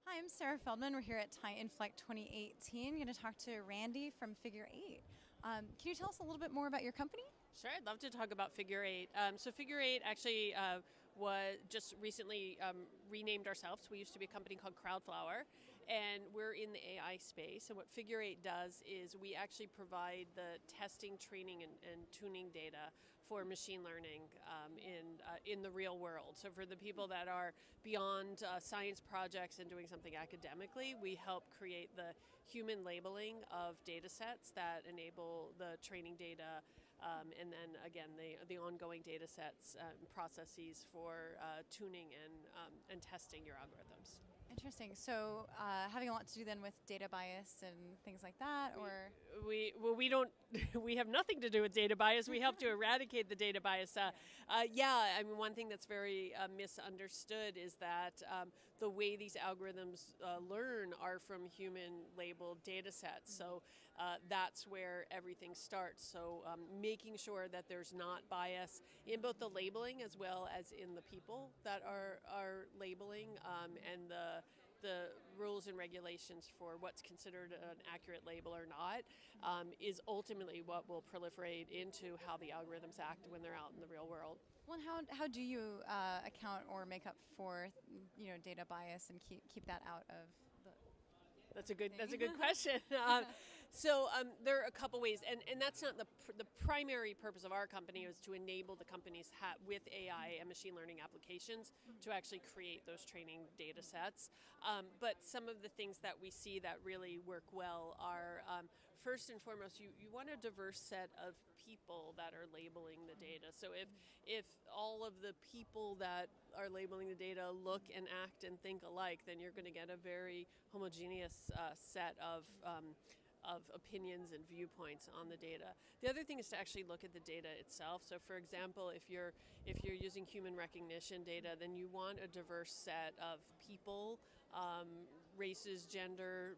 Hi, I'm Sarah Feldman. We're here at TiETV 2018. I'm going to talk to Randi from Figure 8. Can you tell us a little bit more about your company? Sure, I'd love to talk about Figure 8. So Figure 8 actually was just recently renamed ourselves. We used to be a company called Crowdflower, and we're in the AI space. And what Figure 8 does is we actually provide the testing, training, and tuning data for machine learning in the real world. So for the people that are beyond science projects and doing something academically, we help create the human labeling of data sets that enable the training data and then again the ongoing data sets and processes for tuning and testing your algorithms. Interesting. So, having a lot to do then with data bias and things like that, or we don't we have nothing to do with data bias. We help to eradicate the data bias. I mean, one thing that's very misunderstood is that the way these algorithms learn are from human labeled data sets. So that's where everything starts. So making sure that there's not bias in both the labeling as well as in the people that are labeling and the rules and regulations for what's considered an accurate label or not is ultimately what will proliferate into how the algorithms act when they're out in the real world. well, how do you account or make up for data bias and keep that out of the That's a good question. So there are a couple ways, and that's not the primary purpose of our company is to enable the companies with AI and machine learning applications to actually create those training data sets. But some of the things that we see that really work well are first and foremost, you want a diverse set of people that are labeling the data. So if all of the people that are labeling the data look and act and think alike, then you're going to get a very homogeneous set of opinions and viewpoints on the data. The other thing is to actually look at the data itself. So, for example, if you're using human recognition data, then you want a diverse set of people, races, gender,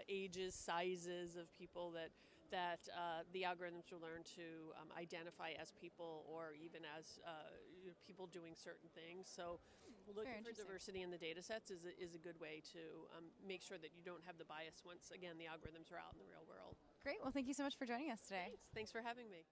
ages, sizes of people that the algorithms will learn to identify as people or even as people doing certain things. So looking for diversity in the data sets is a good way to make sure that you don't have the bias once, again, the algorithms are out in the real world. Great. Well, thank you so much for joining us today. Thanks for having me.